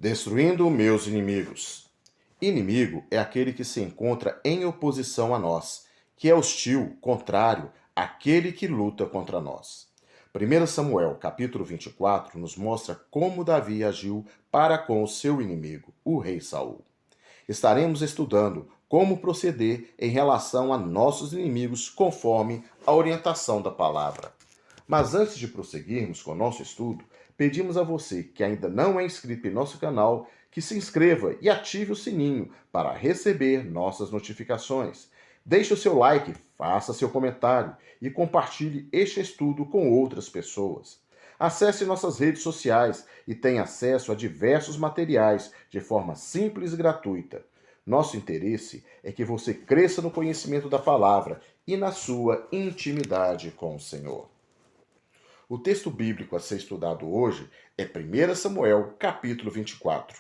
Destruindo meus inimigos. Inimigo é aquele que se encontra em oposição a nós, que é hostil, contrário, aquele que luta contra nós. 1 Samuel, capítulo 24, nos mostra como Davi agiu para com o seu inimigo, o rei Saul. Estaremos estudando como proceder em relação a nossos inimigos conforme a orientação da palavra. Mas antes de prosseguirmos com o nosso estudo, pedimos a você que ainda não é inscrito em nosso canal que se inscreva e ative o sininho para receber nossas notificações. Deixe o seu like, faça seu comentário e compartilhe este estudo com outras pessoas. Acesse nossas redes sociais e tenha acesso a diversos materiais de forma simples e gratuita. Nosso interesse é que você cresça no conhecimento da palavra e na sua intimidade com o Senhor. O texto bíblico a ser estudado hoje é 1 Samuel, capítulo 24.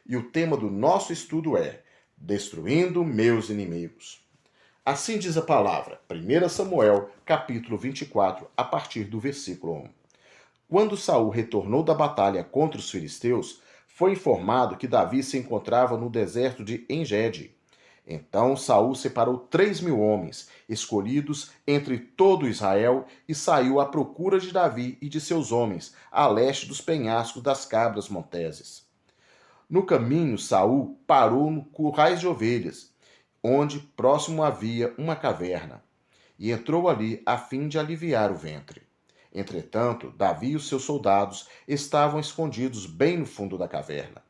E o tema do nosso estudo é Destruindo meus inimigos. Assim diz a palavra, 1 Samuel, capítulo 24, a partir do versículo 1. Quando Saul retornou da batalha contra os filisteus, foi informado que Davi se encontrava no deserto de En-Gedi. Então Saul separou 3.000 homens, escolhidos entre todo Israel, e saiu à procura de Davi e de seus homens, a leste dos penhascos das cabras monteses. No caminho, Saul parou no currais de ovelhas, onde próximo havia uma caverna, e entrou ali a fim de aliviar o ventre. Entretanto, Davi e os seus soldados estavam escondidos bem no fundo da caverna.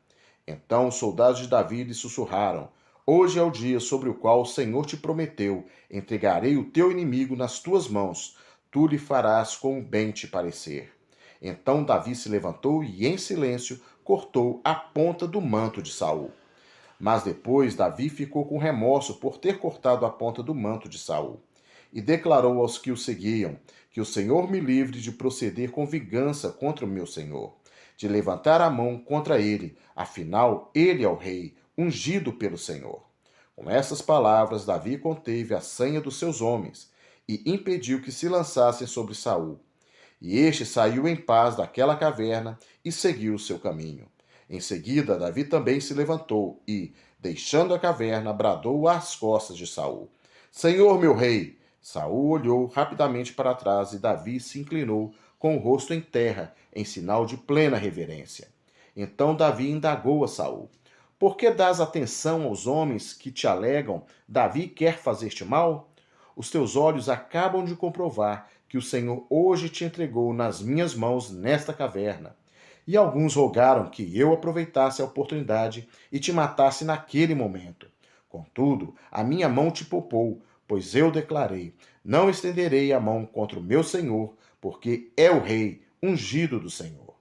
Então os soldados de Davi lhe sussurraram: Hoje é o dia sobre o qual o Senhor te prometeu: entregarei o teu inimigo nas tuas mãos, tu lhe farás como bem te parecer. Então Davi se levantou e, em silêncio, cortou a ponta do manto de Saul. Mas depois Davi ficou com remorso por ter cortado a ponta do manto de Saul, e declarou aos que o seguiam: Que o Senhor me livre de proceder com vingança contra o meu senhor, de levantar a mão contra ele, afinal ele é o rei, ungido pelo Senhor. Com essas palavras, Davi conteve a sanha dos seus homens e impediu que se lançassem sobre Saul. E este saiu em paz daquela caverna e seguiu o seu caminho. Em seguida, Davi também se levantou e, deixando a caverna, bradou às costas de Saul: Senhor, meu rei! Saul olhou rapidamente para trás e Davi se inclinou com o rosto em terra, em sinal de plena reverência. Então Davi indagou a Saul: Por que dás atenção aos homens que te alegam? Davi quer fazer-te mal? Os teus olhos acabam de comprovar que o Senhor hoje te entregou nas minhas mãos nesta caverna. E alguns rogaram que eu aproveitasse a oportunidade e te matasse naquele momento. Contudo, a minha mão te poupou, pois eu declarei: não estenderei a mão contra o meu Senhor, porque é o rei, ungido do Senhor.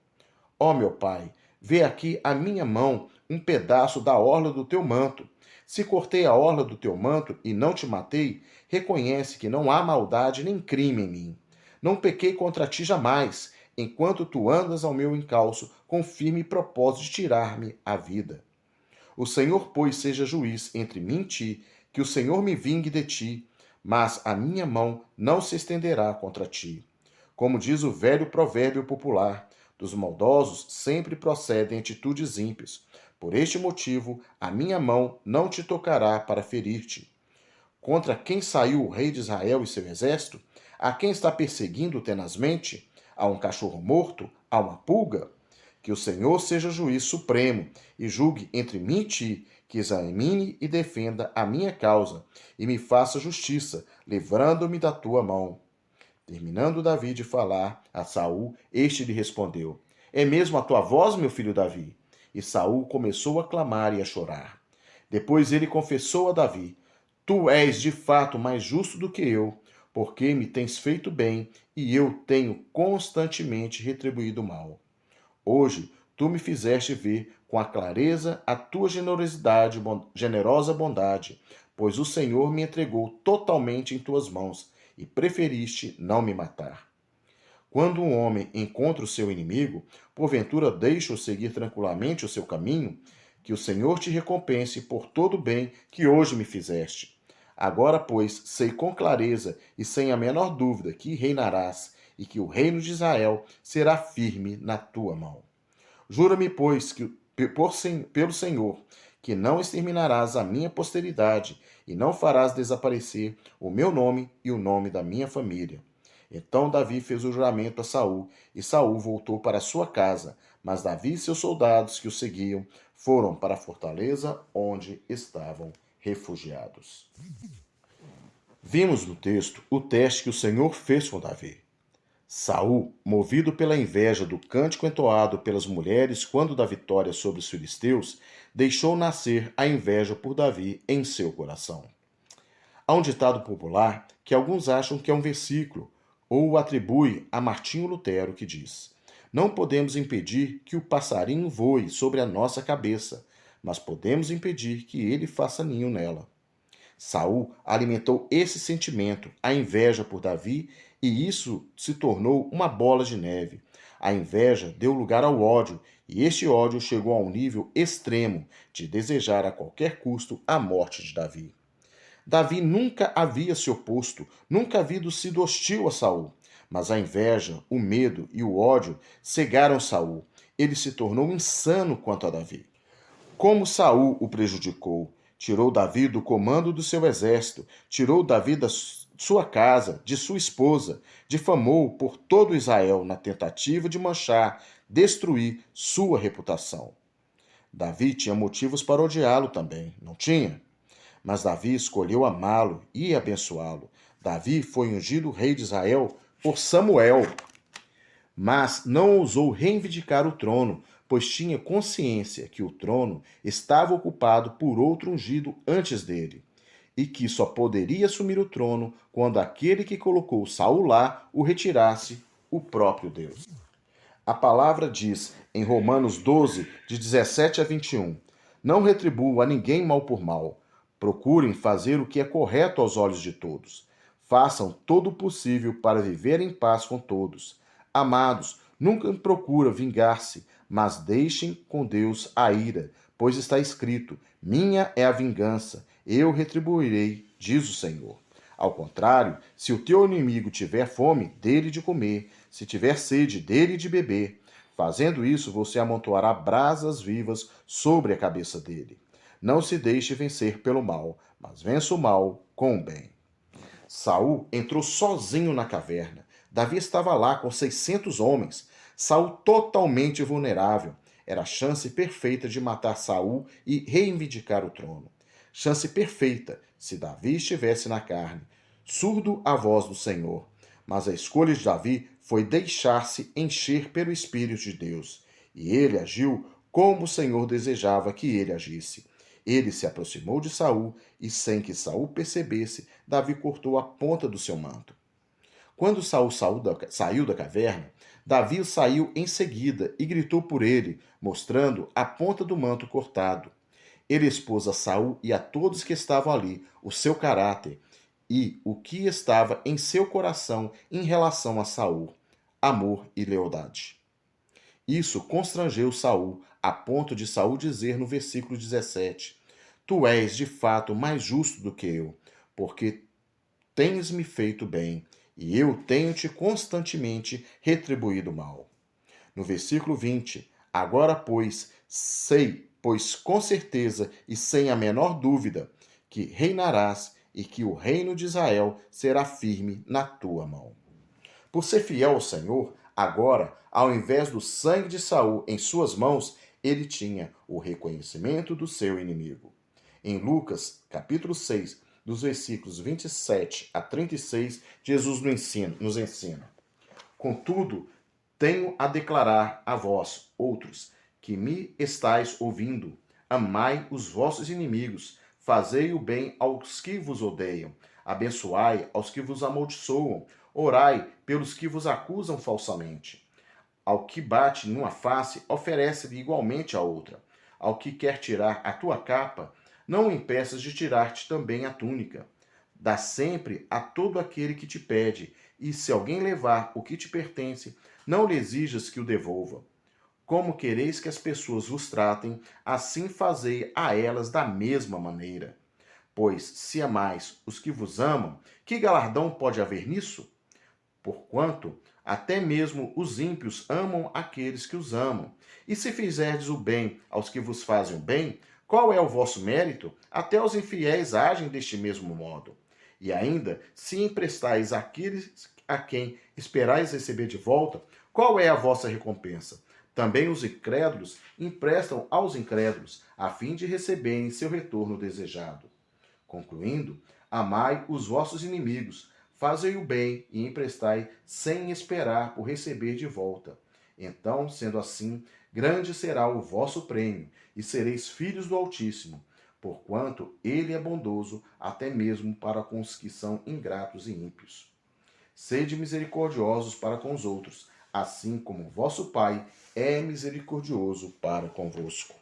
Ó meu pai, vê aqui a minha mão, um pedaço da orla do teu manto. Se cortei a orla do teu manto e não te matei, reconhece que não há maldade nem crime em mim. Não pequei contra ti jamais, enquanto tu andas ao meu encalço com firme propósito de tirar-me a vida. O Senhor, pois, seja juiz entre mim e ti, que o Senhor me vingue de ti, mas a minha mão não se estenderá contra ti. Como diz o velho provérbio popular, dos maldosos sempre procedem atitudes ímpias. Por este motivo, a minha mão não te tocará para ferir-te. Contra quem saiu o rei de Israel e seu exército? A quem está perseguindo tenazmente? A um cachorro morto? A uma pulga? Que o Senhor seja juiz supremo e julgue entre mim e ti, que examine e defenda a minha causa e me faça justiça, livrando-me da tua mão. Terminando Davi de falar a Saul, este lhe respondeu: É mesmo a tua voz, meu filho Davi? E Saul começou a clamar e a chorar. Depois ele confessou a Davi: Tu és de fato mais justo do que eu, porque me tens feito bem e eu tenho constantemente retribuído o mal. Hoje tu me fizeste ver com a clareza a tua generosa bondade, pois o Senhor me entregou totalmente em tuas mãos e preferiste não me matar. Quando um homem encontra o seu inimigo, porventura deixa-o seguir tranquilamente o seu caminho? Que o Senhor te recompense por todo o bem que hoje me fizeste. Agora, pois, sei com clareza e sem a menor dúvida que reinarás e que o reino de Israel será firme na tua mão. Jura-me, pois, que pelo Senhor, que não exterminarás a minha posteridade, e não farás desaparecer o meu nome e o nome da minha família. Então Davi fez o juramento a Saul, e Saul voltou para sua casa, mas Davi e seus soldados que o seguiam foram para a fortaleza onde estavam refugiados. Vimos no texto o teste que o Senhor fez com Davi. Saul, movido pela inveja do cântico entoado pelas mulheres quando da vitória sobre os filisteus, deixou nascer a inveja por Davi em seu coração. Há um ditado popular que alguns acham que é um versículo, ou o atribui a Martinho Lutero, que diz: não podemos impedir que o passarinho voe sobre a nossa cabeça, mas podemos impedir que ele faça ninho nela. Saul alimentou esse sentimento, a inveja por Davi, e isso se tornou uma bola de neve. A inveja deu lugar ao ódio, e este ódio chegou a um nível extremo de desejar a qualquer custo a morte de Davi. Davi nunca havia se oposto, nunca havia sido hostil a Saul, mas a inveja, o medo e o ódio cegaram Saul. Ele se tornou insano quanto a Davi. Como Saul o prejudicou? Tirou Davi do comando do seu exército, tirou Davi da sua casa, de sua esposa, difamou por todo Israel na tentativa de manchar, destruir sua reputação. Davi tinha motivos para odiá-lo também, não tinha? Mas Davi escolheu amá-lo e abençoá-lo. Davi foi ungido rei de Israel por Samuel, mas não ousou reivindicar o trono, pois tinha consciência que o trono estava ocupado por outro ungido antes dele, e que só poderia assumir o trono quando aquele que colocou Saul lá o retirasse, o próprio Deus. A palavra diz em Romanos 12, de 17 a 21, não retribua a ninguém mal por mal. Procurem fazer o que é correto aos olhos de todos. Façam todo o possível para viver em paz com todos. Amados, nunca procura vingar-se, mas deixem com Deus a ira, pois está escrito: minha é a vingança, eu retribuirei, diz o Senhor. Ao contrário, se o teu inimigo tiver fome, dê-lhe de comer, se tiver sede, dê-lhe de beber. Fazendo isso, você amontoará brasas vivas sobre a cabeça dele. Não se deixe vencer pelo mal, mas vença o mal com o bem. Saul entrou sozinho na caverna. Davi estava lá com 600 homens. Saul totalmente vulnerável. Era a chance perfeita de matar Saul e reivindicar o trono. Chance perfeita se Davi estivesse na carne, surdo à voz do Senhor. Mas a escolha de Davi foi deixar-se encher pelo Espírito de Deus. E ele agiu como o Senhor desejava que ele agisse. Ele se aproximou de Saul e, sem que Saul percebesse, Davi cortou a ponta do seu manto. Quando Saul saiu da caverna, Davi saiu em seguida e gritou por ele, mostrando a ponta do manto cortado. Ele expôs a Saul e a todos que estavam ali o seu caráter e o que estava em seu coração em relação a Saul, amor e lealdade. Isso constrangeu Saul, a ponto de Saul dizer no versículo 17: Tu és de fato mais justo do que eu, porque tens-me feito bem, e eu tenho-te constantemente retribuído mal. No versículo 20: Agora, pois, sei, pois com certeza e sem a menor dúvida, que reinarás e que o reino de Israel será firme na tua mão. Por ser fiel ao Senhor, agora, ao invés do sangue de Saul em suas mãos, ele tinha o reconhecimento do seu inimigo. Em Lucas, capítulo 6, dos versículos 27 a 36, Jesus nos ensina: Contudo, tenho a declarar a vós, outros, que me estáis ouvindo, amai os vossos inimigos, fazei o bem aos que vos odeiam, abençoai aos que vos amaldiçoam, orai pelos que vos acusam falsamente. Ao que bate numa face, oferece-lhe igualmente a outra. Ao que quer tirar a tua capa, não o impeças de tirar-te também a túnica. Dá sempre a todo aquele que te pede, e se alguém levar o que te pertence, não lhe exijas que o devolva. Como quereis que as pessoas vos tratem, assim fazei a elas da mesma maneira. Pois, se amais os que vos amam, que galardão pode haver nisso? Porquanto até mesmo os ímpios amam aqueles que os amam. E se fizerdes o bem aos que vos fazem o bem, qual é o vosso mérito? Até os infiéis agem deste mesmo modo. E ainda, se emprestais àqueles a quem esperais receber de volta, qual é a vossa recompensa? Também os incrédulos emprestam aos incrédulos, a fim de receberem seu retorno desejado. Concluindo, amai os vossos inimigos, fazei o bem e emprestai sem esperar por receber de volta. Então, sendo assim, grande será o vosso prêmio, e sereis filhos do Altíssimo, porquanto ele é bondoso até mesmo para com os que são ingratos e ímpios. Sede misericordiosos para com os outros, assim como vosso Pai é misericordioso para convosco.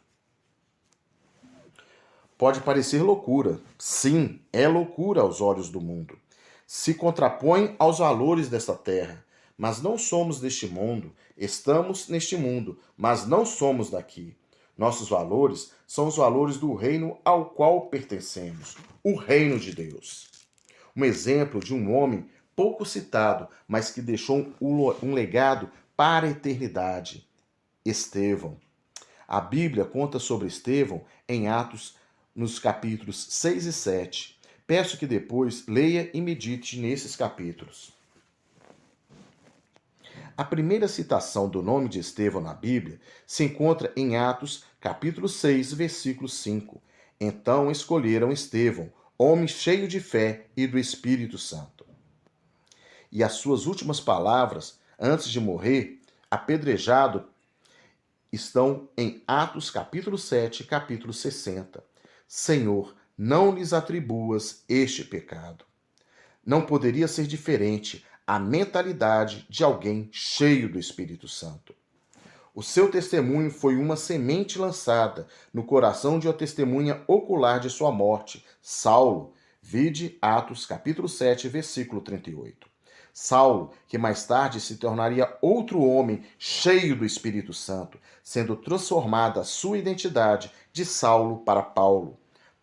Pode parecer loucura. Sim, é loucura aos olhos do mundo. Se contrapõe aos valores desta terra. Mas não somos deste mundo. Estamos neste mundo, mas não somos daqui. Nossos valores são os valores do reino ao qual pertencemos, o reino de Deus. Um exemplo de um homem pouco citado, mas que deixou um legado para a eternidade. Estevão. A Bíblia conta sobre Estevão em Atos, nos capítulos 6 e 7. Peço que depois leia e medite nesses capítulos. A primeira citação do nome de Estevão na Bíblia se encontra em Atos, capítulo 6, versículo 5. Então escolheram Estevão, homem cheio de fé e do Espírito Santo. E as suas últimas palavras, antes de morrer, apedrejado, estão em Atos, capítulo 7, capítulo 60. Senhor, não lhes atribuas este pecado. Não poderia ser diferente a mentalidade de alguém cheio do Espírito Santo. O seu testemunho foi uma semente lançada no coração de uma testemunha ocular de sua morte, Saulo. Vide Atos, capítulo 7, versículo 38. Saulo, que mais tarde se tornaria outro homem cheio do Espírito Santo, sendo transformada a sua identidade de Saulo para Paulo.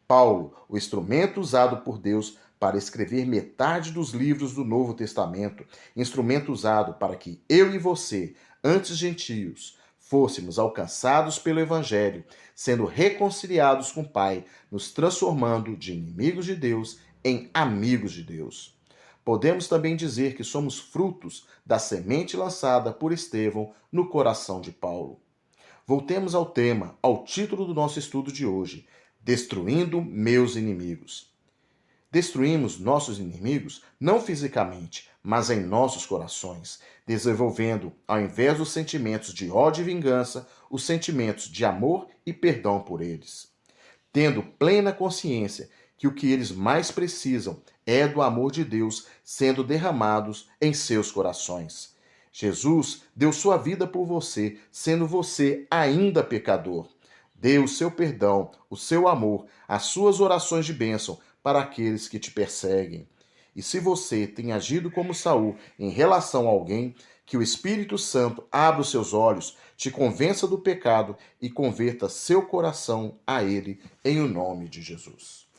Paulo, o instrumento usado por Deus para escrever metade dos livros do Novo Testamento, instrumento usado para que eu e você, antes gentios, fôssemos alcançados pelo Evangelho, sendo reconciliados com o Pai, nos transformando de inimigos de Deus em amigos de Deus. Podemos também dizer que somos frutos da semente lançada por Estevão no coração de Paulo. Voltemos ao tema, ao título do nosso estudo de hoje: Destruindo meus inimigos. Destruímos nossos inimigos não fisicamente, mas em nossos corações, desenvolvendo, ao invés dos sentimentos de ódio e vingança, os sentimentos de amor e perdão por eles. Tendo plena consciência que o que eles mais precisam é do amor de Deus sendo derramados em seus corações. Jesus deu sua vida por você, sendo você ainda pecador. Dê o seu perdão, o seu amor, as suas orações de bênção para aqueles que te perseguem. E se você tem agido como Saul em relação a alguém, que o Espírito Santo abra os seus olhos, te convença do pecado e converta seu coração a ele, em o nome de Jesus.